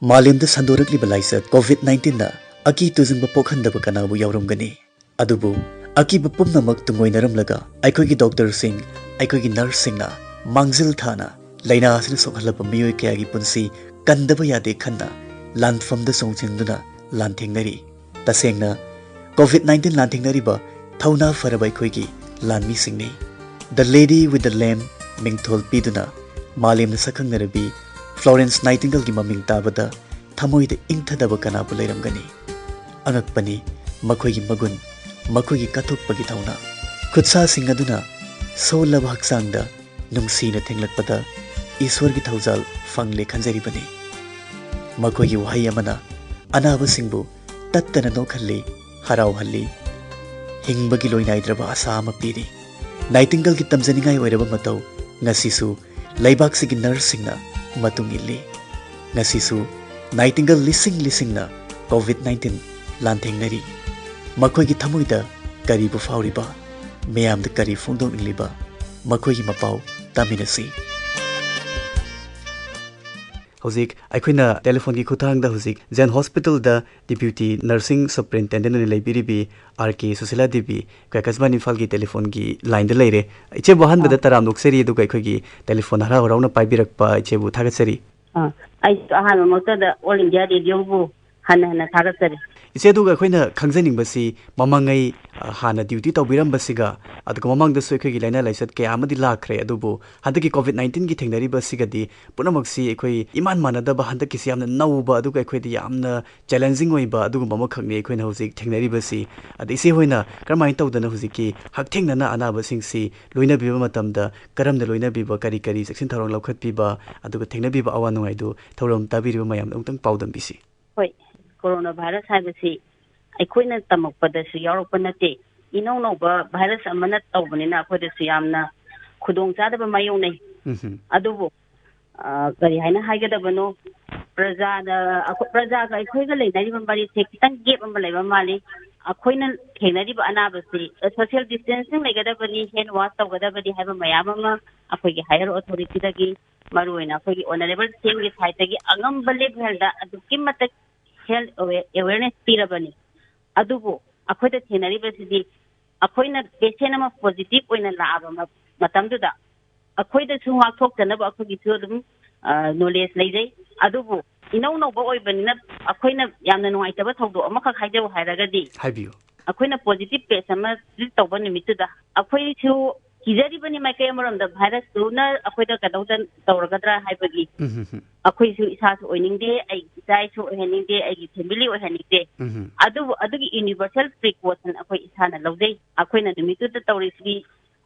मालेमदा संदोरक्लिबा लाइसत कोविड-19 ना अकी तुजुंबा पोखंदबा कनाबु यावरमगनी अदुबु अकीबा पुम्नमक तुंगोइनरमलगा अखोइगी डॉक्टर सिंह अखोइगी नर्स सिंहना मांगजिल थाना लैना आसिन सोखलबा मियोय कयागी पुंसी कंदबा यादे खन्ना लानफमदा सोंचिंदुना लानथेंगनरी तसेंगना कोविड-19 लानथेंगनरीबा थौना फरबा अखोइगी लानमी सिंहनी the lady with the lamp मिंगथोल पीदुना मालेमदा सखंगनरबी फ्लोरेंस नाइटिंगल की ममिंग ताबदा थमोइद इंथदब कनाबु लेरमगनी अंगकपनी मखोइगी मगुन मखोइगी कथोपगी थौना खुदसा सिंह अदुना सोलब हक्सांगदा नुंगसीना थेंगलकपदा ईश्वर की थौजाल फंगले खंजरीबनी मखोइगी वहाई अमना अनाब सिंहबु तत्तना नोखल्ली हरावहल्ली हिंगबगी लोइनाइद्रबा आशा अमा पीरी नाइटिंगल की तमजनिंगाई ओइरबा मतौ ngasisu laibak sigi nurse singna matung illi ngasisu Nightingale लिसिंग ना कोविड-19 लांथेंगनरी मखोइगी थमुइदा करीबु फाउरिबा मयामद करी फोंदोंलिबा मखोइगी मपाउ तामिनसी हौजिक अखोइना टेलीफोन की खुथांगदा हौजिक जेन हॉस्पिटल दा डिप्यूटी नर्सिंग सुपरिटेंडेंट ने लेबिरिबी आरके सुशीला देवी कैकसबा इम्फाल की टेलीफोन की लाइन द लेरे इचे बहन बदा तराम नोक्सेरी दुगा अखोइगी टेलीफोन हरा हराउना पाइबिरकपा इचेबु थागतसरी आई अहान मक्तदा ऑल इंडिया रेडियोबु हन थागतसरी इसेदुगा अखोइना खंगजनिंगबसी ममंगै हाना ड्यूटी तौबिरंबसिगा अदुगा ममंगदसु अखोइगी लाइना लाइसत के आमदि लाखरे अदुबु हंदकी कोविड-19 की थेंगनरिबसिगदी पुनमक्सी अखोइ इमान मानदबा हंदकी यामना नौबा अदुगा अखोइदि यामना चैलेंजिंग ओइबा अदुगा ममखंगने अखोइना हौजिक थेंगनरिबसी अदिसे होइना करमाइन तौदना हौजिकी हकथेंगना अनाबसिंगसी लोइनबिबा मतमदा करमना लोइनबिबा करी करी सेक्शन थरong लौखतबिबा अदुगा थेंगनबिबा अवा नुंगाइदु थौरम ताबिरिबा मयाम उंतंग पाउदंबिसी होय कोरोना भाइरस हाइबसी अखोइना तमकपदसु यावरपनते इनौ नौबा भाइरस अमना तौबनिना अखोइदसु यामना खुदोंग चादबा मायोनै अदुबो करी हाइना हाइगदबनो प्रजागा अखोइगा लेनारिबा मरी से कितंग गेप अमा लेबा माली अखोइना थेंगनरिबा अनाबसी सोशल डिस्टेंसिंग लेगदबनी हैंड वॉश तौगदबनी हाइबा मयाम अमा अखोइगी हायर अथॉरिटी दगी मरुइना अखोइगी ऑनरेबल सीएम की साइट दगी अंगम लेवलदा अदुकी मत हेल्थ अवेयरनेस पीरबनी अदुबो अखोइदा थेनरिबसिदी अखोइना पेशेंट अमा पॉजिटिव ओइना लाबा मतमदुदा अखोइदा सु वाक्थोक्तनबा अखोइगी सु दुम नॉलेज लेजै अदुबो इनौ नौबा ओइबनिना अखोइना यामना नुंगाइतबा थौदो अमखा खाइजौ हाइरगदी हाइबियो अखोइना पॉजिटिव पेश अमा ट्रीट तौबा निमितुदा अखोइ सु किजरिबनी माइकै अमरमदा भाइरस तुना अखोइदा कदौदन तौरगदरा हाइबगी अखोइसु इसासु ओइनिंगदे आई इसाइसु ओहनिंगदे आई फैमिली ओहनिंगदे अदुगी यूनिवर्सल प्रिकॉशन अखोइ इसाना लौदै अखोइना निमितुदा तौरिसि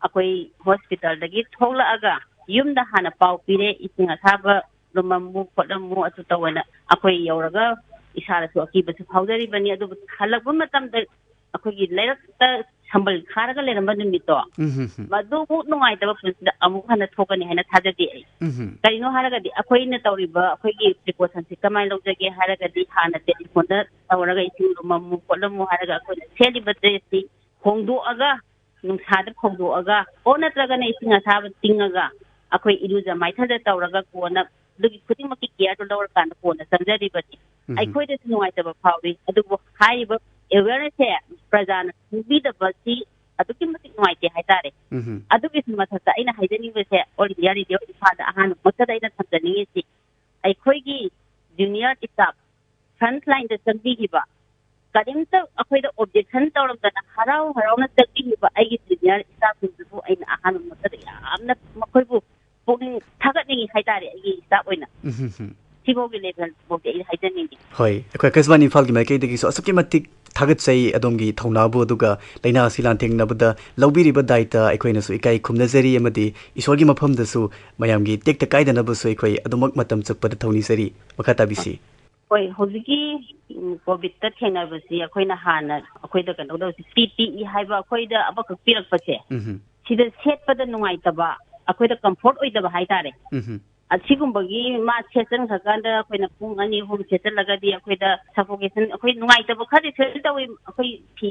अखोइ हॉस्पिटल दगी थोलागा युमदा हाना पाउ पिरे इसिंग असाबा लुममु खोलमु अतु तवना अखोइ यौरगा इसारसु अकीबसु फाउदरिबनी अदु हलकबा मतमदा अखोइगी लेरकता संबल खारगा लेरंबा निमितो मदुबु नुंगाइतबा पुंसिदा अमु हना थोकनी हाइना थाजदे आई करिनो हारगदी अखोइना तौरिबा अखोइगी प्रिकॉशन से कमाइ लौजगे हारगदी हाना टेलीफोन तौरगा इसिंग लुममु खोलमु हारगा अखोइना सेलिबा ड्रेसि होंदोअगा नुंसादा फोंदोअगा ओ नत्रगना इसिंग असाबा तिंगगा अखोइ इरुजा माइथादा तौरगा कोना दुगी खुदिमकी केयर लौर कान कोना संजरिबनी अखोइदा नुंगाइतबा फावि अदुबो हाइबा अवेयरनेस है प्रजाना सुबीदबसी अदुकी मतिक नुंगाइते हाइतारे अदुगी मथता अइना हाइजनिबसे ऑल इंडिया रेडियो इफादा अहान मथदा अइना थमजनिंगेसि अखोइगी जूनियर स्टाफ फ्रंट लाइन द संबीगिबा करिमता अखोइदा ऑब्जेक्शन तौरमदना हराउना तगबिबा अइगी जूनियर स्टाफ दुबु अइना अहान मथदा यामना मखोइबु पोगिंग थागतनिंगी हाइतारे अइगी स्टाफ ओइना सिबोगी लेवल बोगे हाइजनिंगी होय अखोइ कसबान इम्फाल की माइकैदगी सो असुकी मतिक थागतसै अदोमगी थौनाबु अदुगा लैना सिलांथेंगनबदा लौबिरिबा दायित्व अखोइनसु इकाई खुमनजरी अमदि ईश्वरगी मफमदसु मयामगी टेक्ता काइदनबसु अखोइ अदुमक मतम चकपद थौनिसरी मखाताबिसी होय होजिकी कोविड ता थेंगनबसि अखोइना हाना अखोइदा कनोदसि पीपीई हाइबा अखोइदा अबक पिरकपसे सिदा सेटपदा नुंगाइतबा अखोइदा कंफर्ट ओइदबा हाइतारे असिगुंबगी मा सेचन खकांदा अखोइना पुंग अनि होम सेचलगदी अखोइदा सफोकेशन अखोइ नुंगाइतबा खदि सेल तवि अखोइ फी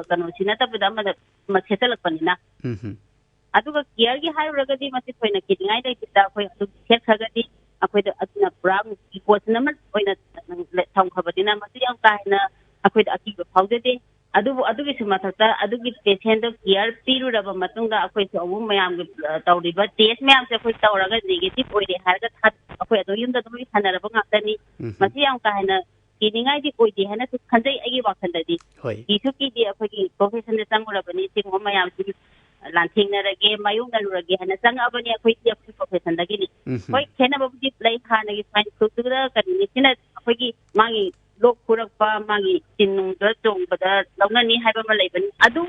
कनो सिनतबदा अमदा मा सेचलकपनिना अदुगा केयर गी हाइरगदी मति खोइना किदिंगाइ दैतिदा अखोइ अदु सेट खगदी ꯑꯩꯈꯣꯏꯗ ꯑꯗꯨꯅ ꯄꯨꯔꯥ ꯄꯣꯠꯁꯤꯅ ꯑꯣꯏꯅ ꯊꯝꯈ꯭ꯔꯕꯅꯤꯅ ꯃꯁꯤ ꯌꯥꯝ ꯀꯥ ꯍꯦꯟꯅ ꯑꯩꯈꯣꯏꯗ ꯑꯀꯤꯕ ꯐꯥꯎꯖꯗꯦ ꯑꯗꯨꯕꯨ ꯑꯗꯨꯒꯤꯁꯨ ꯃꯊꯛꯇ ꯑꯗꯨꯒꯤ ꯄꯦꯁꯦꯟꯗꯣ ꯀꯤꯌꯔ ꯄꯤꯔꯨꯔꯕ ꯃꯇꯨꯡꯗ ꯑꯩꯈꯣꯏꯁꯨ ꯑꯃꯨꯛ ꯃꯌꯥꯝꯒꯤ ꯇꯧꯔꯤꯕ ꯇꯦꯁ ꯃꯌꯥꯝꯁꯦ ꯑꯩꯈꯣꯏ ꯇꯧꯔꯒ ꯅꯦꯒꯦꯇꯤꯚ ꯑꯣꯏꯔꯦ ꯍꯥꯏꯔꯒ ꯑꯩꯈꯣꯏ ꯑꯗꯨꯝ ꯌꯨꯝꯗ ꯑꯗꯨꯝ ꯁꯥꯟꯅꯔꯕ ꯉꯥꯛꯇꯅꯤ ꯃꯁꯤ ꯌꯥꯝ ꯀꯥ ꯍꯦꯟꯅ ꯀꯤꯅꯤꯡꯉꯥꯏꯗꯤ ꯑꯣꯏꯗꯦ ꯍꯥꯏꯅꯁꯨ ꯈꯟꯖꯩ ꯑꯩꯒꯤ ꯋꯥꯈꯜꯗꯗꯤ ꯀꯤꯁꯨ ꯀꯤꯗꯦ ꯑꯩꯈꯣꯏꯒꯤ ꯄ꯭ꯔꯣꯐꯦꯁꯟꯗ ꯆꯪꯉꯨꯔꯕꯅꯤ ꯁꯤꯒꯨꯝꯕ ꯃꯌꯥꯝꯁꯤ ꯂꯥꯟꯊꯦꯡꯅꯔꯒꯦ ꯃꯥꯌꯣꯛꯅꯔꯨꯔꯒꯦ ꯍꯥꯏꯅ ꯆꯪꯉꯛꯑꯕꯅꯤ ꯑꯩꯈꯣꯏ ꯄ꯭ꯔꯣꯐꯦꯁꯟꯗꯒꯤꯅꯤ ꯍꯣꯏ ꯈꯦꯠꯅꯕꯕꯨꯗꯤ ꯂꯩ ꯍꯥꯟꯅꯒꯤ ꯁ꯭ꯋꯥꯏꯟ ꯐ꯭ꯂꯨꯗꯨꯗ ꯀꯔꯤꯅꯤ ꯁꯤꯅ ꯑꯩꯈꯣꯏꯒꯤ ꯃꯥꯒꯤ ꯂꯣꯛ ꯈꯨꯔꯛꯄ ꯃꯥꯒꯤ ꯆꯤꯟ ꯅꯨꯡꯗ ꯆꯣꯡꯕꯗ ꯂꯧꯅꯅꯤ ꯍꯥꯏꯕ ꯑꯃ ꯂꯩꯕꯅꯤ ꯑꯗꯨꯝ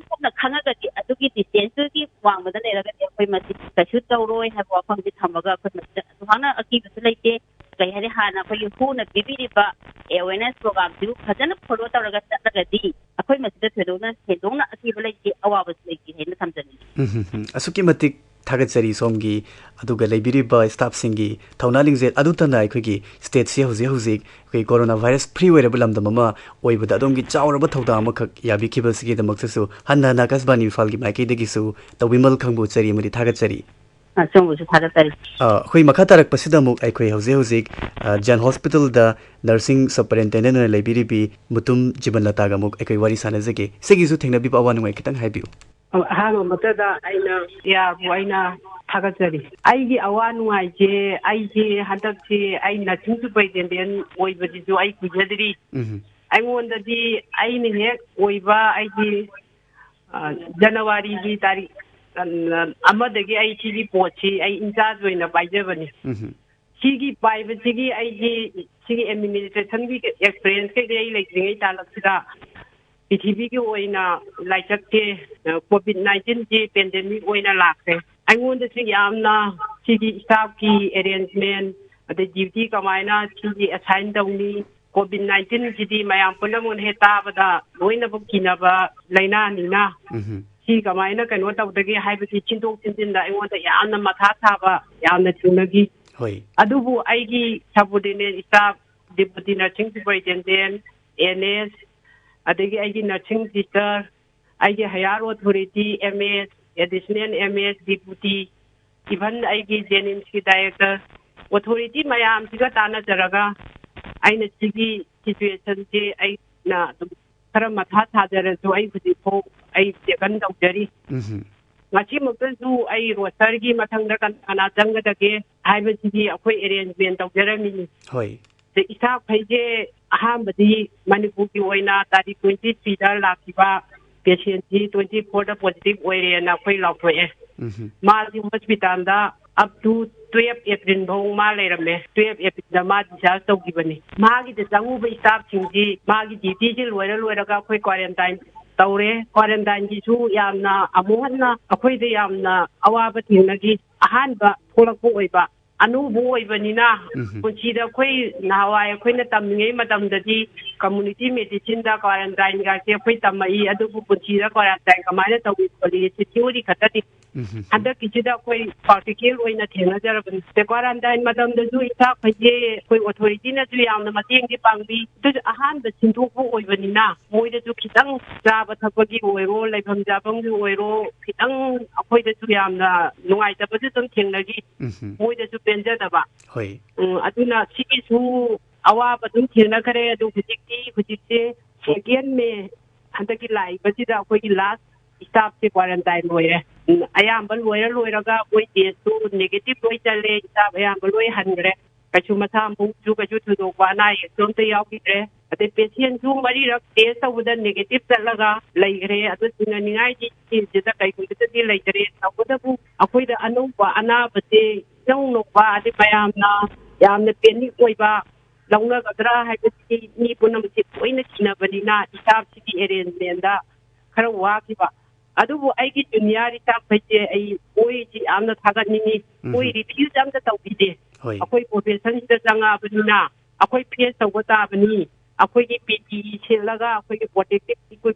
ꯊꯣꯛꯅ ꯈꯪꯉꯒꯗꯤ ꯑꯗꯨꯒꯤ ꯗꯤꯁꯇꯦꯟꯁꯇꯨꯒꯤ ꯋꯥꯡꯃꯗ ꯂꯩꯔꯒꯗꯤ ꯑꯩꯈꯣꯏ ꯃꯁꯤ ꯀꯩꯁꯨ ꯇꯧꯔꯣꯏ ꯍꯥꯏꯕ ꯋꯥꯐꯝꯁꯤ ꯊꯝꯃꯒ ꯑꯩꯈꯣꯏ ꯃꯁꯤꯗ ꯑꯗꯨꯃꯥꯏꯅ ꯑꯀꯤꯕꯁꯨ ꯂꯩꯇꯦ ꯀꯩ ꯍꯥꯏꯅꯤ ꯍꯥꯟꯅ ꯑꯩꯈꯣꯏꯒꯤ ꯍꯨꯅ ꯄꯤꯕꯤꯔꯤꯕ ꯑꯦꯋꯦꯔꯅꯦꯁ ꯄ꯭ꯔꯣꯒ꯭ꯔꯥꯝꯁꯤꯕꯨ ꯐꯖꯅ ꯐꯣꯂꯣ ꯇꯧꯔꯒ ꯆꯠꯂꯒꯗꯤ ꯑꯩꯈꯣꯏ ꯃꯁꯤꯗ ꯊꯣꯏꯗꯣꯛꯅ ꯑꯀꯤꯕ ꯂꯩꯇꯦ ꯑꯋꯥꯕꯁꯨ ꯂꯩꯇꯦ ꯍꯥꯏꯅ ꯊꯝꯖꯅꯤꯡꯉꯤ ꯑꯁꯨꯛꯀꯤ ꯃꯇꯤꯛ ꯊꯥꯒꯠꯆꯔꯤ ꯁꯣꯝꯒꯤ ꯑꯗꯨꯒ ꯂꯩꯕꯤꯔꯤꯕ ꯁ꯭ꯇꯥꯐꯁꯤꯡꯒꯤ ꯊꯧꯅꯥ ꯂꯤꯡꯖꯦꯜ ꯑꯗꯨꯇꯅ ꯑꯩꯈꯣꯏꯒꯤ ꯁ꯭ꯇꯦꯠꯁꯤ ꯍꯧꯖꯤꯛ ꯑꯩꯈꯣꯏ ꯀꯣꯔꯣꯅꯥ ꯚꯥꯏꯔꯁ ꯐ꯭ꯔꯤ ꯑꯣꯏꯔꯕ ꯂꯝꯗꯝ ꯑꯃ ꯑꯣꯏꯕꯗ ꯑꯗꯣꯝꯒꯤ ꯆꯥꯎꯔꯕ ꯊꯧꯗꯥꯡ ꯑꯃꯈꯛ ꯌꯥꯕꯤꯈꯤꯕꯁꯤꯒꯤꯗꯃꯛꯇꯁꯨ ꯍꯟꯅ ꯍꯟꯅ ꯑꯀꯥꯁꯕꯥꯅꯤ ꯏꯝꯐꯥꯜꯒꯤ ꯃꯥꯏꯀꯩꯗꯒꯤꯁꯨ ꯇꯧꯕꯤꯃꯜ ꯈꯪꯕꯨ ꯎꯠꯆꯔꯤ ꯑꯃꯗꯤ ꯊꯥꯒꯠꯆꯔꯤ ꯁꯣꯝꯕꯨꯁꯨ ꯊꯥꯒꯠꯆꯔꯤ ꯑꯩꯈꯣꯏ ꯃꯈꯥ ꯇꯥꯔꯛꯄꯁꯤꯗ ꯑꯃꯨꯛ ꯑꯩꯈꯣꯏ ꯍꯧꯖꯤꯛ ꯖꯟ ꯍꯣꯁꯄꯤꯇꯥꯜꯗ ꯅꯔꯁꯤꯡ ꯁꯕꯄꯔꯤꯟꯇꯦꯟꯗꯦꯟꯠ ꯑꯣꯏꯅ ꯂꯩꯕꯤꯔꯤꯕꯤ ꯃꯨꯇꯨꯝ ꯖꯤꯕꯟꯂꯇꯥꯒ ꯑꯃꯨꯛ ꯑꯩꯈꯣꯏ ꯋꯥꯔꯤ ꯁꯥꯟꯅꯖꯒꯦ ꯁꯤꯒꯤꯁꯨ ꯊꯦꯡꯅꯕꯤꯕ ꯑꯋꯥ ꯅꯨꯡꯉꯥꯏ ꯈꯤꯇꯪ ꯍꯥꯏꯕꯤꯌꯨ ꯑꯍꯥꯟꯕꯃꯛꯇꯗ ꯑꯩꯅ ꯌꯥꯕꯨ ꯑꯩꯅ ꯊꯥꯒꯠꯆꯔꯤ ꯑꯩꯒꯤ ꯑꯋꯥ ꯅꯨꯡꯉꯥꯏꯁꯦ ꯑꯩꯁꯦ ꯍꯟꯗꯛꯁꯦ ꯑꯩ ꯅꯔꯁꯤꯡ ꯁꯨꯄꯔꯤꯟꯇꯦꯟꯗꯦꯟꯠ ꯑꯣꯏꯕꯁꯤꯁꯨ ꯑꯩ ꯀꯨꯏꯖꯗ꯭ꯔꯤ ꯑꯩꯉꯣꯟꯗꯗꯤ ꯑꯩꯅ ꯍꯦꯛ ꯑꯣꯏꯕ ꯑꯩꯒꯤ ꯖꯅꯋꯥꯔꯤꯒꯤ ꯇꯥꯔꯤꯛ ꯑꯃꯗꯒꯤ ꯑꯩ ꯁꯤꯒꯤ ꯄꯣꯠꯁꯤ ꯑꯩ ꯏꯟꯆꯥꯔꯖ ꯑꯣꯏꯅ ꯄꯥꯏꯖꯕꯅꯤ ꯁꯤꯒꯤ ꯄꯥꯏꯕꯁꯤꯒꯤ ꯑꯩꯒꯤ ꯁꯤꯒꯤ ꯑꯦꯗꯃꯤꯅꯤꯁꯇ꯭ꯔꯦꯁꯟꯒꯤ ꯑꯦꯛꯁꯄꯤꯔꯤꯌꯦꯟꯁ ꯀꯩꯀꯩ ꯑꯩ ꯂꯩꯇ꯭ꯔꯤꯉꯩ ꯇꯥꯂꯛꯁꯤꯗ ꯄ꯭ꯔꯤꯊꯤꯕꯤꯒꯤ ꯑꯣꯏꯅ ꯂꯥꯏꯆꯠꯁꯦ COVID-19ꯁꯤ ꯄꯦꯟꯗꯦꯃꯤꯛ ꯑꯣꯏꯅ ꯂꯥꯛꯈ꯭ꯔꯦ ꯑꯩꯉꯣꯟꯗꯁꯨ ꯌꯥꯝꯅ ꯁꯤꯒꯤ ꯁ꯭ꯇꯥꯐꯀꯤ ꯑꯦꯔꯦꯟꯖꯃꯦꯟ ꯑꯗꯩ ꯗ꯭ꯌꯨꯇꯤ ꯀꯃꯥꯏꯅ ꯁꯤꯒꯤ ꯑꯦꯁꯥꯏꯟ ꯇꯧꯅꯤ COVID-19ꯁꯤꯗꯤ ꯃꯌꯥꯝ ꯄꯨꯝꯅꯃꯛꯅ ꯍꯦꯛ ꯇꯥꯕꯗ ꯂꯣꯏꯅꯃꯛ ꯀꯤꯅꯕ ꯂꯥꯏꯅꯥꯅꯤꯅ ꯁꯤ ꯀꯃꯥꯏꯅ ꯀꯩꯅꯣ ꯇꯧꯗꯒꯦ ꯍꯥꯏꯕꯁꯤ ꯁꯤꯟꯗꯣꯛ ꯁꯤꯟꯖꯤꯟꯗ ꯑꯩꯉꯣꯟꯗ ꯌꯥꯝꯅ ꯃꯊꯥ ꯁꯥꯕ ꯌꯥꯝꯅ ꯊꯦꯡꯅꯈꯤ ꯑꯗꯨꯕꯨ ꯑꯩꯒꯤ ꯁꯕꯑꯣꯔꯗꯤꯅꯦꯠ ꯁ꯭ꯇꯥꯐ ꯗꯤꯄꯨꯇꯤ ꯅꯔꯁꯤꯡ ꯁꯨꯄꯔꯤꯟꯇꯦꯟꯗꯦꯟꯠ NS ꯑꯗꯒꯤ ꯑꯩꯒꯤ ꯅꯔꯁꯤꯡ ꯇꯤꯆꯔ ꯑꯩꯒꯤ higher authority MS additional MS deputy even ꯑꯩꯒꯤ ꯖꯦꯅꯤꯝꯁꯀꯤ ꯗꯥꯏꯔꯦꯛꯇꯔ ꯑꯣꯊꯣꯔꯤꯇꯤ ꯃꯌꯥꯝꯁꯤꯒ ꯇꯥꯟꯅꯖꯔꯒ ꯑꯩꯅ ꯁꯤꯒꯤ ꯁꯤꯆꯨꯋꯦꯁꯟꯁꯦ ꯑꯩꯅ ꯑꯗꯨꯝ ꯈꯔ ꯃꯊꯥ ꯁꯥꯖꯔꯁꯨ ꯑꯩ ꯍꯧꯖꯤꯛꯐꯥꯎ ꯑꯩ ꯇꯦꯀꯟ ꯇꯧꯖꯔꯤ ꯉꯁꯤꯃꯛꯇꯁꯨ ꯑꯩ ꯔꯣꯁꯇꯔꯒꯤ ꯃꯊꯪꯗ ꯀꯅꯥ ꯆꯪꯒꯗꯒꯦ ꯍꯥꯏꯕꯁꯤꯗꯤ ꯑꯩꯈꯣꯏ ꯑꯦꯔꯦꯟꯖꯃꯦꯟ ꯇꯧꯖꯔꯝꯃꯤꯅꯤ ꯏꯁꯇꯥꯐꯈꯩꯁꯦ ꯑꯍꯥꯟꯕꯗꯤ ꯃꯅꯤꯄꯨꯔꯒꯤ ꯑꯣꯏꯅ ꯇꯥꯔꯤꯛ 23ꯗ ꯂꯥꯛꯈꯤꯕ ꯄꯦꯁꯦꯟꯁꯤ 24ꯗ ꯄꯣꯖꯤꯇꯤꯚ ꯑꯣꯏꯔꯦꯅ ꯑꯩꯈꯣꯏ ꯂꯥꯎꯊꯣꯛꯑꯦ ꯃꯥꯁꯤ ꯍꯣꯁꯄꯤꯇꯥꯜꯗ ꯑꯞ ꯇꯨ 12 ꯑꯦꯄ꯭ꯔꯤꯜ ꯐꯥꯎ ꯃꯥ ꯂꯩꯔꯝꯃꯦ 12 ꯑꯦꯄ꯭ꯔꯤꯜꯗ ꯃꯥ ꯗꯤꯁꯆꯥꯔꯖ ꯇꯧꯈꯤꯕꯅꯤ ꯃꯥꯒꯤꯗ ꯆꯪꯉꯨꯕ ꯏꯁꯇꯥꯐꯁꯤꯡꯁꯤ ꯃꯥꯒꯤ ꯗ꯭ꯌꯨꯇꯤꯁꯤ ꯂꯣꯏꯔꯒ ꯑꯩꯈꯣꯏ ꯀ꯭ꯋꯥꯔꯦꯟꯇꯥꯏꯟ ꯇꯧꯔꯦ ꯀ꯭ꯋꯥꯔꯦꯟꯇꯥꯏꯟꯒꯤꯁꯨ ꯌꯥꯝꯅ ꯑꯃꯨꯛ ꯍꯟꯅ ꯑꯩꯈꯣꯏꯗ ꯌꯥꯝꯅ ꯑꯋꯥꯕ ꯊꯦꯡꯅꯈꯤ ꯑꯍꯥꯟꯕ ꯊꯣꯛꯂꯛꯄ ꯑꯣꯏꯕ ꯑꯅꯧꯕ ꯑꯣꯏꯕꯅꯤنا ꯄꯨꯟꯁꯤꯗ ꯑꯩꯈꯣꯏ ꯅꯍꯥꯟꯋꯥꯏ ꯑꯩꯈꯣꯏꯅ ꯇꯝꯃꯤꯉꯩ ꯃꯇꯝꯗꯗꯤ ꯀꯝꯃꯨꯅꯤꯇꯤ ꯃꯦꯗꯤꯁꯤꯟꯗ ꯀ꯭ꯋꯥꯔꯦꯟꯇꯥꯏꯟꯒꯥꯁꯦ ꯑꯩꯈꯣꯏ ꯇꯝꯃꯛꯏ ꯑꯗꯨꯕꯨ ꯄꯨꯟꯁꯤꯗ ꯀ꯭ꯋꯥꯔꯦꯟꯇꯥꯏꯟ ꯀꯃꯥꯏꯅ ꯇꯧꯏ ꯈꯣꯠꯂꯤ ꯊꯤꯑꯣꯔꯤ ꯈꯛꯇꯅꯤ ꯍꯟꯗꯛꯀꯤꯁꯤꯗ ꯑꯩꯈꯣꯏ ꯄ꯭ꯔꯥꯛꯇꯤꯀꯦꯜ ꯑꯣꯏꯅ ꯊꯦꯡꯅꯖꯔꯕꯅꯤ ꯀ꯭ꯋꯥꯔꯦꯟꯇꯥꯏꯟ ꯃꯇꯝꯗꯁꯨ ꯏꯁꯇꯥꯐꯈꯩꯁꯦ ꯑꯩꯈꯣꯏ ꯑꯣꯊꯣꯔꯤꯇꯤꯅꯁꯨ ꯌꯥꯝꯅ ꯃꯇꯦꯡꯗꯤ ꯄꯥꯡꯕꯤ ꯑꯗꯨꯁꯨ ꯑꯍꯥꯟꯕ ꯁꯤꯟꯗꯣꯛꯄ ꯑꯣꯏꯕꯅꯤꯅ ꯃꯣꯏꯗꯁꯨ ꯈꯤꯇꯪ ꯆꯥꯕ ꯊꯛꯄꯒꯤ ꯑꯣꯏꯔꯣ ꯂꯩꯐꯝ ꯆꯥꯐꯝꯒꯤ ꯑꯣꯏꯔో ꯈꯤꯇꯪ ꯑꯩꯈꯣꯏꯗꯁꯨ ꯌꯥꯝꯅ ꯅꯨꯡꯉꯥꯏꯇꯕꯁꯨ ꯑꯗꯨꯝ ꯊꯦꯡꯅꯈꯤ ꯃꯣꯏꯗꯁꯨ ꯄꯦꯟꯖꯗꯕ ꯑꯗꯨꯅ ꯁꯤꯒꯤꯁꯨ ꯑꯋꯥꯕ ꯑꯗꯨꯝ ꯊꯦꯡꯅꯈ꯭ꯔꯦ ꯑꯗꯨ ꯍꯧꯖꯤꯛꯁꯦ 2 ꯃꯦ ꯍꯟꯗꯛꯀꯤ ꯂꯥꯛꯏꯕꯁꯤꯗ ꯑꯩꯈꯣꯏꯒꯤ ꯂꯥꯁ ꯏꯁꯇꯥꯐꯁꯦ ꯀ꯭ꯋꯥꯔꯦꯟꯇꯥꯏꯟ ꯂꯣꯏꯔꯦ ꯑꯌꯥꯝꯕ ꯂꯣꯏꯔꯒ ꯃꯣꯏ ꯇꯦꯁꯇꯨ ꯅꯦꯒꯦꯇꯤꯚ ꯂꯣꯏ ꯆꯠꯂꯦ ꯏꯁꯇꯥꯐ ꯑꯌꯥꯝꯕ ꯂꯣꯏ ꯍꯟꯈ꯭ꯔꯦ ꯀꯩꯁꯨ ꯃꯁꯥ ꯃꯎꯁꯨ ꯀꯩꯁꯨ ꯊꯣꯏꯗꯣꯛꯄ ꯑꯅꯥ ꯑꯌꯦꯛꯁꯨ ꯑꯝꯇ ꯌꯥꯎꯈꯤꯗ꯭ꯔꯦ ꯑꯗꯩ ꯄꯦꯁꯦꯟꯁꯨ 3रक ꯇꯦꯁ ꯇꯧꯕꯗ ꯅꯦꯒꯦꯇꯤꯚ ꯆꯠꯂꯒ ꯂꯩꯈ꯭ꯔꯦ ꯑꯗꯨ ꯆꯤꯡꯅꯅꯤꯡꯉꯥꯏꯒꯤ ꯁꯤꯁꯤꯗ ꯀꯩꯒꯨꯝꯕꯗꯗꯤ ꯂꯩꯇ꯭ꯔꯦ ꯇꯧꯕꯇꯕꯨ ꯑꯩꯈꯣꯏꯗ ꯑꯅꯧꯕ ꯑꯅꯥꯕꯁꯦ ꯏꯅꯧ ꯅꯧꯕ ꯑꯗꯩ ꯃꯌꯥꯝꯅ ꯌꯥꯝꯅ ꯄꯦꯅꯤꯛ ꯑꯣꯏꯕ ꯂꯧꯅꯒꯗ꯭ꯔꯥ ꯍꯥꯏꯕꯁꯤ ꯃꯤ ꯄꯨꯝꯅꯃꯛꯁꯦ ꯂꯣꯏꯅ ꯊꯤꯅꯕꯅꯤꯅ ꯏꯁꯇꯥꯐꯁꯤꯒꯤ ꯑꯦꯔꯦꯟꯖꯃꯦꯟꯗ ꯈꯔ ꯋꯥꯈꯤꯕ ꯑꯗꯨꯕꯨ ꯑꯩꯒꯤ ꯖꯨꯅꯤꯌꯔ ꯏꯁꯇꯥꯐꯈꯩꯁꯦ ꯑꯩ ꯃꯣꯏꯁꯤ ꯌꯥꯝꯅ ꯊꯥꯒꯠꯅꯤꯡꯉꯤ ꯃꯣꯏ ꯔꯤꯐ꯭ꯌꯨꯖ ꯑꯝꯇ ꯇꯧꯕꯤꯗꯦ ꯑꯩꯈꯣꯏ ꯄ꯭ꯔꯣꯐꯦꯁꯟꯁꯤꯗ ꯆꯪꯉꯛꯑꯕꯅꯤꯅ ꯑꯩꯈꯣꯏ ꯐꯦꯁ ꯇꯧꯕ ꯇꯥꯕꯅꯤ ꯑꯩꯈꯣꯏꯒꯤ PPE ꯁꯦꯠꯂꯒ ꯑꯩꯈꯣꯏꯒꯤ ꯄ꯭ꯔꯣꯇꯦꯛꯇꯤꯚ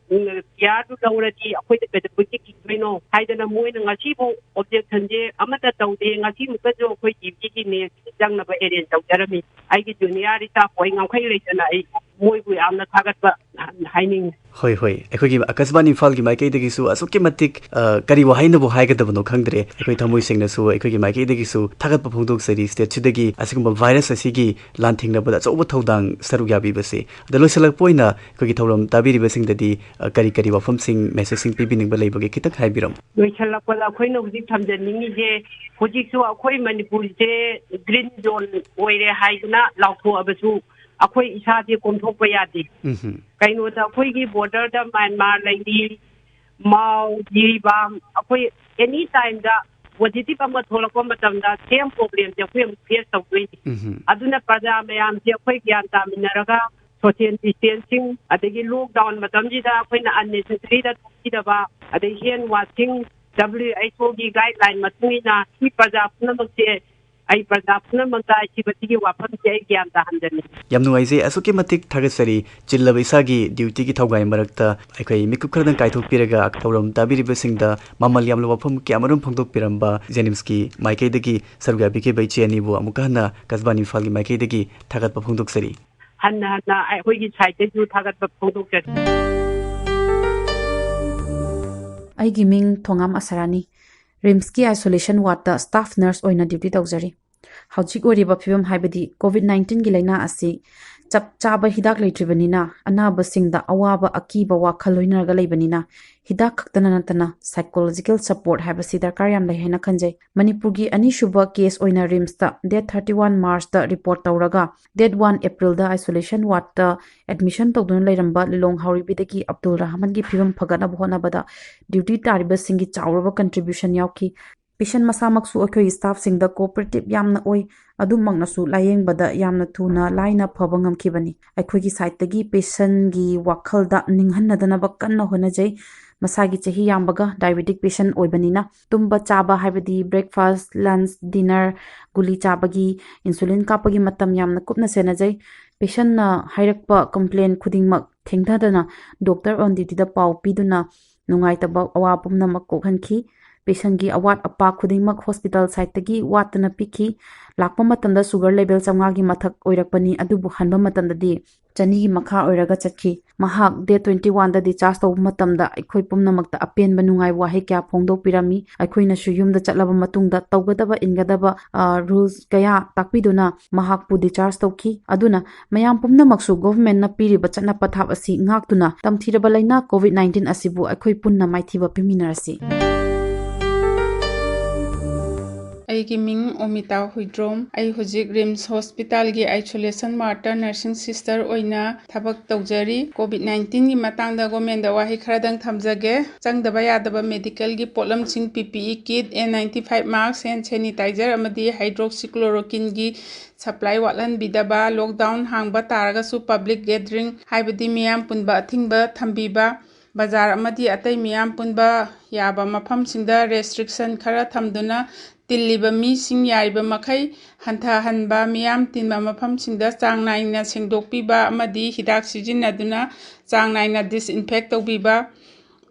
ꯀꯤꯌꯥꯔꯗꯨ ꯇꯧꯔꯗꯤ ꯑꯩꯈꯣꯏꯗ ꯀꯩꯗꯧꯕꯒꯤ ꯀꯤꯗꯣꯏꯅꯣ ꯍꯥꯏꯗꯅ ꯃꯣꯏꯅ ꯉꯁꯤꯐꯥꯎ ꯑꯣꯕꯖꯦꯛꯁꯟꯁꯦ ꯑꯃꯠꯇ ꯇꯧꯗꯦ ꯉꯁꯤꯃꯨꯛꯇꯁꯨ ꯑꯩꯈꯣই ꯗ꯭ꯌꯨꯇꯤꯒꯤ ꯅꯦꯛꯁ ꯆꯪꯅꯕ ꯑꯦꯔꯦꯟꯖ ꯇꯧꯖꯔꯝꯃꯤ ꯑꯩꯒꯤ ꯖꯨꯅꯤꯌꯔ ꯏꯁꯇꯥꯐ ꯑꯩ ꯉꯝꯈꯩ ꯂꯩꯇꯅ ꯑꯩ ꯃꯣꯏꯕꯨ ꯌꯥꯝꯅ ꯊꯥꯒꯠꯄ हाइनिंग होय होय अखोगी अकस्बानी इम्फाल की माइकई दगिसु असुके मतिक करी वहाइनबो हाइगदबनो खंगद्रे अखोई थमोई सेंगनसु अखोगी माइकई दगिसु थागत फोंदोक सरी स्टेट सुदगी असिगुम वायरस असिगी लांथिंगनबदा चौब थौदांग सरुग याबीबसे दलोसलक पोइना अखोगी थौरम ताबीरिबसिंगददी करी करी वफमसिंग मेसेजिंग पिबिनिंग बलेबगे खितक हाइबिरम लोइसलकपदा अखोइना हुजिक थमजनिंगिजे हुजिकसु अखोई मणिपुरसे ग्रीन जोन ओइरे हाइगना लाउथोअबसु अखोई इसाजे कोमथोकप यादे कइनोदा अखोईगी बॉर्डर दा म्यांमार लैनी माउ जीबाम अखोई एनी टाइम दा पॉजिटिव अमा थोलकप मतमदा सेम प्रॉब्लम जे अखोई फेस तौदोइनी अदुना प्रजा मयाम जे अखोई ज्ञान तामिनरगा सोशल डिस्टेंसिंग अदगी लॉकडाउन मतमजिदा अखोइना अननेसेसरी दा थोकिदबा अदगी हैंड वाशिंग WHO की गाइडलाइन मतुइना सी प्रजा पुनमसे आई प्रजा पुनमता सिबतिगी वाफम से ज्ञान ताहंजनी यम नुआइजे असुके मतिक थागसरी चिल्लब इसागी ड्यूटी की थौगाई मरकता अखोई मिकुप खरदं काइथोक पिरगा थौरम ताबिरिबसिंगदा ममल यामलो वफम क्यामरुम फोंदोक पिरंबा जेनिम्स की माइकैदगी सरुगाबिके बैचेनिबो अमुकहना कसबानी फालगी माइकैदगी थागत फोंदोक सरी हन्ना हन्ना अखोईगी साइडजु थागत फोंदोक सरी अꯩꯒꯤ ꯃꯤꯡ ꯊꯣꯉꯥꯝ ꯑꯁꯔꯥꯅꯤ ꯔꯤꯝꯁꯀꯤ ꯑꯥꯏꯁꯣꯂꯦꯁꯟ ꯋꯥꯔꯗꯇ ꯁ꯭ꯇꯥꯐ ꯅꯔꯁ ꯑꯣꯏꯅ ꯗ꯭ꯌꯨꯇꯤ ꯇꯧꯖꯔꯤ ꯍꯧꯖꯤꯛ ꯑꯣꯏꯔꯤꯕ ꯐꯤꯕꯝ ꯍꯥꯏꯕꯗꯤ COVID-19ꯒꯤ ꯂꯩꯅꯥ ꯑꯁꯤ ꯆꯞ ꯆꯥꯕ ꯍꯤꯗꯥꯛ ꯂꯩꯇ꯭ꯔꯤꯕꯅꯤꯅ ꯑꯅꯥꯕꯁꯤꯡꯗ ꯑꯋꯥꯕ ꯑꯀꯤꯕ ꯋꯥꯈꯜ ꯂꯣꯏꯅꯔꯒ ꯂꯩꯕꯅꯤꯅ ꯍꯤꯗꯥꯛ ꯈꯛꯇꯅ ꯅꯠꯇꯅ ꯁꯥꯏꯀꯣꯂꯣꯖꯤꯀꯦꯜ ꯁꯄꯣꯔꯠ ꯍꯥꯏꯕꯁꯤ ꯗꯔꯀꯥꯔ ꯌꯥꯝ ꯂꯩ ꯍꯥꯏꯅ ꯈꯟꯖꯩ ꯃꯅꯤꯄꯨꯔꯒꯤ ꯑꯅꯤꯁꯨꯕ ꯀꯦꯁ ꯑꯣꯏꯅ ꯔꯤꯝꯁꯇ ꯗꯦꯠ 31 ꯃꯥꯔꯆꯇ ꯔꯤꯄꯣꯔꯠ ꯇꯧꯔꯒ ꯗꯦꯠ 1 ꯑꯦꯄ꯭ꯔꯤꯜꯗ ꯑꯥꯏꯁꯣꯂꯦꯁꯟ ꯋꯥꯔꯗꯇ ꯑꯦꯗꯃꯤꯁꯟ ꯇꯧꯗꯨꯅ ꯂꯩꯔꯝꯕ ꯂꯤꯂꯣꯡ ꯍꯥꯎꯔꯤꯕꯤꯗꯒꯤ ꯑꯕꯗꯨꯜ ꯔꯍꯃꯟꯒꯤ ꯐꯤꯕꯝ ꯐꯒꯠꯅꯕ ꯍꯣꯠꯅꯕꯗ ꯗ꯭ꯌꯨꯇꯤ ꯇꯥꯔꯤꯕꯁꯤꯡꯒꯤ ꯆꯥꯎꯔꯕ ꯀꯟꯇ꯭ꯔꯤꯕ꯭ꯌꯨꯁꯟ ꯌꯥꯎꯈꯤ ꯄꯦꯁꯦꯟ ꯃꯁꯥꯃꯛꯁꯨ ꯑꯩꯈꯣꯏꯒꯤ ꯁ꯭ꯇꯥꯐꯁꯤꯡꯗ ꯀꯣꯑꯣꯄꯔꯦꯇꯤꯕ ꯌꯥꯝꯅ ꯑꯣꯏ ꯑꯗꯨꯃꯛꯅꯁꯨ ꯂꯥꯌꯦꯡꯕꯗ ꯌꯥꯝꯅ ꯊꯨꯅ ꯂꯥꯏꯅ ꯐꯕ ꯉꯝꯈꯤꯕꯅꯤ ꯑꯩꯈꯣꯏꯒꯤ ꯁꯥꯏꯠꯇꯒꯤ ꯄꯦꯁꯦꯟꯒꯤ ꯋꯥꯈꯜꯗ ꯅꯤꯡꯍꯟꯅꯗꯅꯕ ꯀꯟꯅ ꯍꯣꯠꯅꯖꯩ ꯃꯁꯥꯒꯤ ꯆꯍꯤ ꯌꯥꯝꯕꯒ ꯗꯥꯏꯕꯦꯇꯤꯛ ꯄꯦꯁꯦꯟ ꯑꯣꯏꯕꯅꯤꯅ ꯇꯨꯝꯕ ꯆꯥꯕ ꯍꯥꯏꯕꯗꯤ ꯕ꯭ꯔꯦꯛꯐꯥꯁꯠ ꯂꯟꯆ ꯗꯤꯅꯔ ꯒꯨꯂꯤ ꯆꯥꯕꯒꯤ ꯏꯟꯁꯨꯂꯤꯟ ꯀꯥꯞꯄꯒꯤ ꯃꯇꯝ ꯌꯥꯝꯅ ꯀꯨꯞꯅ ꯁꯦꯟꯅꯖꯩ ꯄꯦꯁꯦꯟꯅ ꯍꯥꯏꯔꯛꯄ ꯀꯝꯄ꯭ꯂꯦꯟ ꯈꯨꯗꯤꯡꯃꯛ ꯊꯦꯡꯊꯗꯅ ꯗꯣꯛꯇꯔ ꯑꯣꯟ ꯗ꯭ꯌꯨꯇꯤꯗ ꯄꯥꯎ ꯄꯤꯗꯨꯅ ꯅꯨꯡꯉꯥꯏꯇꯕ ꯑꯋꯥ ꯄꯨꯝꯅꯃꯛ ꯀꯣꯛꯍꯟꯈꯤ ꯄꯦꯁꯦꯟꯒꯤ ꯑꯋꯥꯠ ꯑꯄꯥ ꯈꯨꯗꯤꯡꯃꯛ ꯍꯣꯁꯄꯤꯇꯥꯜ ꯁꯥꯏꯠꯇꯒꯤ ꯋꯥꯠꯇꯅ ꯄꯤꯈꯤ ꯂꯥꯛꯄ ꯃꯇꯝꯗ ꯁꯨꯒꯔ ꯂꯦꯚꯦꯜ 500ꯒꯤ ꯃꯊꯛ ꯑꯣꯏꯔꯛꯄꯅꯤ ꯑꯗꯨꯕꯨ ꯍꯟꯕ ꯃꯇꯝꯗꯗꯤ 200ꯒꯤ ꯃꯈꯥ ꯑꯣꯏꯔꯒ ꯆꯠꯈꯤ ꯃꯍꯥꯛ ꯗꯦꯠ 21ꯗ ꯗꯤꯆꯥꯔꯖ ꯇꯧꯕ ꯃꯇꯝꯗ ꯑꯩꯈꯣꯏ ꯄꯨꯝꯅꯃꯛꯇ ꯑꯄꯦꯟꯕ ꯅꯨꯡꯉꯥꯏꯕ ꯋꯥꯍꯩ ꯀꯌꯥ ꯐꯣꯡꯗꯣꯛꯄꯤꯔꯝꯃꯤ ꯑꯩꯈꯣꯏꯅꯁꯨ ꯌꯨꯝꯗ ꯆꯠꯂꯕ ꯃꯇꯨꯡꯗ ꯇꯧꯒꯗꯕ ꯏꯟꯒꯗꯕ ꯔꯨꯜꯁ ꯀꯌꯥ ꯇꯥꯛꯄꯤꯗꯨꯅ ꯃꯍꯥꯛꯄꯨ ꯗꯤꯆꯥꯔꯖ ꯇꯧꯈꯤ ꯑꯗꯨꯅ ꯃꯌꯥꯝ ꯄꯨꯝꯅꯃꯛꯁꯨ ꯒꯣꯚꯔꯟꯃꯦꯟꯠꯅ ꯄꯤꯔꯤꯕ ꯆꯠꯅ ꯄꯊꯥꯞ ꯑꯁꯤ ꯉꯥꯛꯇꯨꯅ ꯇꯝꯊꯤꯔꯕ ꯂꯩꯅꯥ COVID-19 ꯑꯁꯤꯕꯨ ꯑꯩꯈꯣꯏ ꯄꯨꯟꯅ ꯃꯥꯏꯊꯤꯕ ꯄꯤꯃꯤꯟꯅꯔꯁꯤ ꯑꯩꯒꯤ ꯃꯤꯡ ꯑꯣꯃꯤꯇꯥ ꯍꯨꯏꯗ꯭ꯔꯣꯝ ꯑꯩ ꯍꯧꯖꯤꯛ ꯔꯤꯝꯁ ꯍꯣꯁꯄꯤꯇꯥꯜꯒꯤ ꯑꯥꯏꯁꯣꯂꯦꯁꯟ ꯋꯥꯔꯗꯇ ꯅꯔꯁꯤꯡ ꯁꯤꯁꯇꯔ ꯑꯣꯏꯅ ꯊꯕꯛ ꯇꯧꯖꯔꯤ COVID-19ꯒꯤ ꯃꯇꯥꯡꯗ ꯒꯣꯔꯃꯦꯟꯗ ꯋꯥꯍꯩ ꯈꯔꯗꯪ ꯊꯝꯖꯒꯦ ꯆꯪꯗꯕ ꯌꯥꯗꯕ ꯃꯦꯗꯤꯀꯦꯜꯒꯤ ꯄꯣꯠꯂꯝꯁꯤꯡ PPE ꯀꯤꯠ N95 ꯃꯥꯁꯛ ꯍꯦꯟ ꯁꯦꯅꯤꯇꯥꯏꯖꯔ ꯑꯃꯗꯤ ꯍꯥꯏꯗ꯭ꯔꯣꯛꯁꯤꯀ꯭ꯂꯣꯔꯣꯀꯤꯟꯒꯤ ꯁꯄ꯭ꯂꯥꯏ ꯋꯥꯠꯍꯟꯕꯤꯗꯕ ꯂꯣꯛꯗꯥꯎꯟ ꯍꯥꯡꯕ ꯇꯥꯔꯒꯁꯨ ꯄꯕ꯭ꯂꯤꯛ ꯒꯦꯗꯔꯤꯡ ꯍꯥꯏꯕꯗꯤ ꯃꯤꯌꯥꯝ ꯄꯨꯟꯕ ꯑꯊꯤꯡꯕ ꯊꯝꯕꯤꯕ ꯕꯖꯥꯔ ꯑꯃꯗꯤ ꯑꯇꯩ ꯃꯤꯌꯥꯝ ꯄꯨꯟꯕ ꯌꯥꯕ ꯃꯐꯝꯁꯤꯡꯗ ꯔꯦꯁꯇ꯭ꯔꯤꯛꯁꯟ ꯈꯔ ꯊꯝꯗꯨꯅ ꯇꯤꯜꯂꯤꯕ ꯃꯤꯁꯤꯡ ꯌꯥꯔꯤꯕ ꯃꯈꯩ ꯍꯟꯊꯍꯟꯕ ꯃꯤꯌꯥꯝ ꯇꯤꯟꯕ ꯃꯐꯝꯁꯤꯡꯗ ꯆꯥꯡ ꯅꯥꯏꯅ ꯁꯦꯡꯗꯣꯛꯄꯤꯕ ꯑꯃꯗꯤ ꯍꯤꯗꯥꯛ ꯁꯤꯖꯤꯟꯅꯗꯨꯅ ꯆꯥꯡ ꯅꯥꯏꯅ ꯗꯤꯁꯏꯟꯐꯦꯛ ꯇꯧꯕꯤꯕ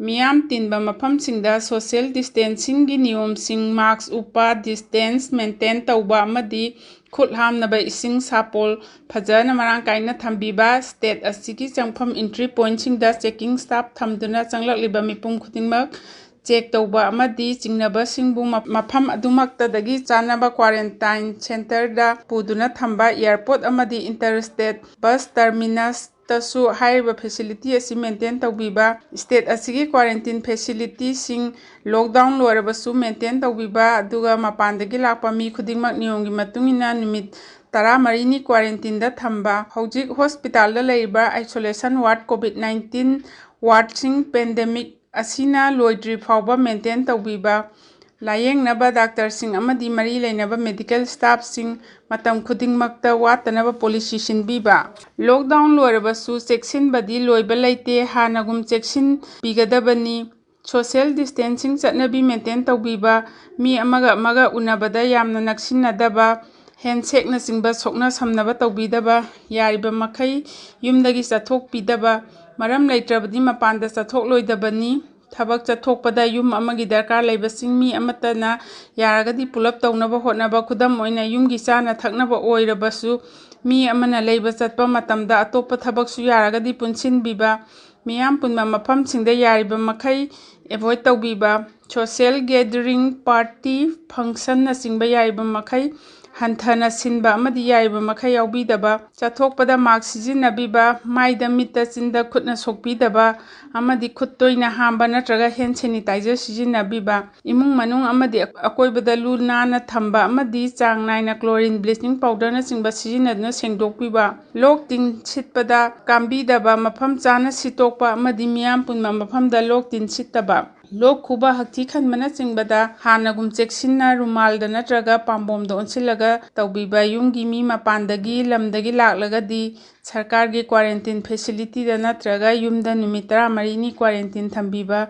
ꯃꯤꯌꯥꯝ ꯇꯤꯟꯕ ꯃꯐꯝꯁꯤꯡꯗ ꯁꯣꯁꯤꯌꯦꯜ ꯗꯤꯁꯇꯦꯟꯁꯤꯡꯒꯤ ꯅꯤꯌꯣꯝꯁꯤꯡ ꯃꯥस्क ꯎꯞꯄ ꯗꯤꯁꯇꯦꯟꯁ ꯃꯦꯟꯇꯦꯟ ꯇꯧꯕ ꯑꯃꯗꯤ ꯈꯨꯠ ꯍꯥꯝꯅꯕ ꯏꯁꯤꯡ ꯁꯥꯄꯣꯜ ꯐꯖꯅ ꯃꯔꯥꯡ ꯀꯥꯏꯅ ꯊꯝꯕꯤꯕ ꯁ꯭ꯇꯦꯠ ꯑꯁꯤꯒꯤ ꯆꯪꯐꯝ ꯏꯟꯇ꯭ꯔꯤ ꯄꯣꯏꯟꯠꯁꯤꯡꯗ ꯆꯦꯀꯤꯡ ꯁ꯭ꯇꯥꯐ ꯊꯝꯗꯨꯅ ꯆꯪꯂꯛꯂꯤꯕ ꯃꯤꯄꯨꯝ ꯈꯨꯗꯤꯡꯃꯛ ꯆꯦꯛ ꯇꯧꯕ ꯑꯃꯗꯤ ꯆꯤꯡꯅꯕꯁꯤꯡꯕꯨ ꯃꯐꯝ ꯑꯗꯨꯃꯛꯇꯗꯒꯤ ꯆꯥꯅꯕ ꯀ꯭ꯋꯥꯔꯦꯟꯇꯥꯏꯟ ꯁꯦꯟꯇꯔꯗ ꯄꯨꯗꯨꯅ ꯊꯝꯕ ꯏꯌꯥꯔꯄꯣꯔꯠ ꯑꯃꯗꯤ ꯏꯟꯇꯔꯁ꯭ꯇꯦꯠ ꯕꯁ ꯇꯔꯃꯤꯅꯁꯇꯁꯨ ꯍꯥꯏꯔꯤꯕ ꯐꯦꯁꯤꯂꯤꯇꯤ ꯑꯁꯤ ꯃꯦꯟꯇꯦꯟ ꯇꯧꯕꯤꯕ ꯁ꯭ꯇꯦꯠ ꯑꯁꯤꯒꯤ ꯀ꯭ꯋꯥꯔꯦꯟꯇꯤꯟ ꯐꯦꯁꯤꯂꯤꯇꯤꯁꯤꯡ ꯂꯣꯛꯗꯥꯎꯟ ꯂꯣꯏꯔꯕꯁꯨ ꯃꯦꯟꯇꯦꯟ ꯇꯧꯕꯤꯕ ꯑꯗꯨꯒ ꯃꯄꯥꯟꯗꯒꯤ ꯂꯥꯛꯄ ꯃꯤ ꯈꯨꯗꯤꯡꯃꯛ ꯅꯤꯌꯣꯝꯒꯤ ꯃꯇꯨꯡꯏꯟꯅ ꯅꯨꯃꯤꯠ 14ꯅꯤ ꯀ꯭ꯋꯥꯔꯦꯟꯇꯤꯟꯗ ꯊꯝꯕ ꯍꯧꯖꯤꯛ ꯍꯣꯁꯄꯤꯇꯥꯜꯗ ꯂꯩꯔꯤꯕ ꯑꯥꯏꯁꯣꯂꯦꯁꯟ ꯋꯥꯔꯗ COVID-19 ꯋꯥꯔꯗꯁꯤꯡ ꯄꯦꯟꯗꯦꯃꯤꯛ ꯑꯁꯤꯅ ꯂꯣꯏꯗ꯭ꯔꯤ ꯐꯥꯎꯕ ꯃꯦꯟꯇꯦꯟ ꯇꯧꯕꯤꯕ ꯂꯥꯌꯦꯡꯅꯕ ꯗꯥꯛꯇꯔꯁꯤꯡ ꯑꯃꯗꯤ ꯃꯔꯤ ꯂꯩꯅꯕ ꯃꯦꯗꯤꯀꯦꯜ ꯁ꯭ꯇꯥꯐꯁꯤꯡ ꯃꯇꯝ ꯈꯨꯗꯤꯡꯃꯛꯇ ꯋꯥꯠꯇꯅꯕ ꯄꯣꯂꯤꯁꯤ ꯁꯤꯟꯕꯤꯕ ꯂꯣꯛꯗꯥꯎꯟ ꯂꯣꯏꯔꯕꯁꯨ ꯆꯦꯛꯁꯤꯟꯕꯗꯤ ꯂꯣꯏꯕ ꯂꯩꯇꯦ ꯍꯥꯟꯅꯒꯨꯝ ꯆꯦꯛꯁꯤꯟꯕꯤꯒꯗꯕꯅꯤ ꯁꯣꯁꯤꯌꯦꯜ ꯗꯤꯁꯇꯦꯟꯁꯤꯡ ꯆꯠꯅꯕꯤ ꯃꯦꯟꯇꯦꯟ ꯇꯧꯕꯤꯕ ꯃꯤ ꯑꯃꯒ ꯑꯃꯒ ꯎꯅꯕꯗ ꯌꯥꯝꯅ ꯅꯛꯁꯤꯟꯅꯗꯕ ꯍꯦꯟꯁꯦꯛꯅꯆꯤꯡꯕ ꯁꯣꯛꯅ ꯁꯝꯅꯕ ꯇꯧꯕꯤꯗꯕ ꯌꯥꯔꯤꯕ ꯃꯈꯩ ꯌꯨꯝꯗꯒꯤ ꯆꯠꯊꯣꯛꯄꯤꯗꯕ ꯃꯔꯝ ꯂꯩꯇ꯭ꯔꯕꯗꯤ ꯃꯄꯥꯟꯗ ꯆꯠꯊꯣꯛꯂꯣꯏꯗꯕꯅꯤ ꯊꯕꯛ ꯆꯠꯊꯣꯛꯄꯗ ꯌꯨꯝ ꯑꯃꯒꯤ ꯗꯔꯀꯥꯔ ꯂꯩꯕꯁꯤꯡ ꯃꯤ ꯑꯃꯠꯇꯅ ꯌꯥꯔꯒꯗꯤ ꯄꯨꯂꯞ ꯇꯧꯅꯕ ꯍꯣꯠꯅꯕ ꯈꯨꯗꯝ ꯑꯣꯏꯅ ꯌꯨꯝꯒꯤ ꯆꯥꯅ ꯊꯛꯅꯕ ꯑꯣꯏꯔꯕꯁꯨ mi amana leiba chatpa matamda atopa thabaksu yaragadi punsinbiba miyam punma mafamsingda yariba makhai avoid tawbiba social gathering party function na singba yariba makhai hanthana sinba amadi yariba makhai yaubidaba chathokpada mark sijinabiba maida mitta chinda khutna sokbidaba amadi khuttoina hamba natraga hand sanitizer sijinabiba imung manung amadi akoibada lu nana thamba amadi chang naina chlorine bleaching powder na singba sijinadna sengdokpiba lok tin sitpada kambidaba mafam chana sitokpa amadi miyam punma mafamda lok tin sittaba lok khuba hakthi khanmana singbada hanagum cheksinna rumalda natraga pambomda onsilaga tawbiba yumgi mi mapandagi lamdagi laklagadi sarkargi quarantine facility da natraga yumda numit 13 ni quarantine thambiba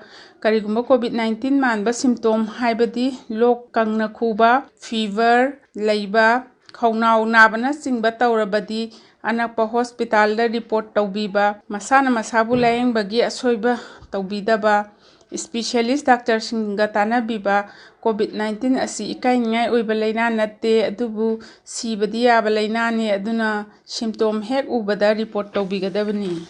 karigumba covid-19 manba symptom haibadi lok kangna khuba fever leiba khaunau nabana singba tawrabadi anakpa hospital da report tawbiba masana masabu layeng-bagi asoiba tawbidaba specialist doctor singa tanabiba covid-19 asi ikaingai oiba laina natte adubu sibadi yaba laina ne aduna symptom hek ubada report tawbigadabani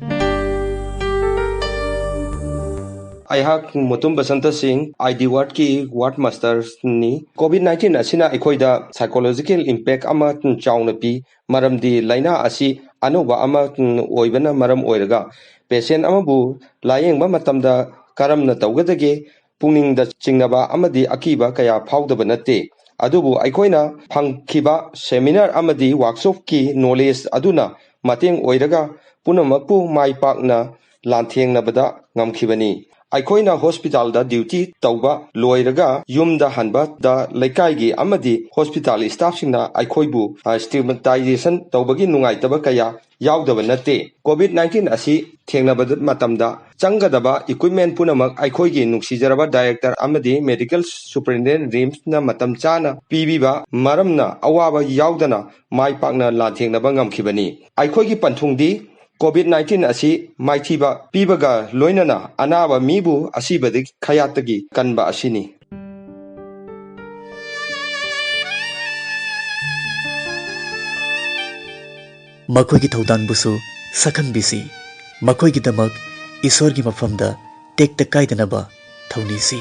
Aihak Mutum Basanta Singh, ID Ward ki Ward Masters ni COVID-19 asina ikoida psychological impact ama chawna pi maramdi laina asi anoba ama oibana maram oiraga patient amabu layengba matamda karamna tawgadage pungning da chingnaba amadi akiba kaya phawdaba natte adubu aikoina phangkhiba seminar amadi workshop ki knowledge aduna mateng oiraga punamakpu maipakna lanthengnabada ngamkhibani aikoina hospital da duty tawba loiraga yumda hanba da laikai amadi hospital staff singna aikoibu stigmatization tawbagi nungaitaba kaya yaudaba natte covid-19 asi thengnabad matamda changadaba equipment punamak aikoigi nuksijaraba director amadi medical superintendent rims na matam chana pibiba maramna awaba yaudana maipakna lanthengnaba ngamkhibani aikoigi panthungdi COVID-19 asi maithiba pibaga loinana anaba mibu asibadi khayatagi kanba asini makoigi thaudanbusu sakhanbisi makoigi damak isor gi mafamda tekta kaidanaba thaunisi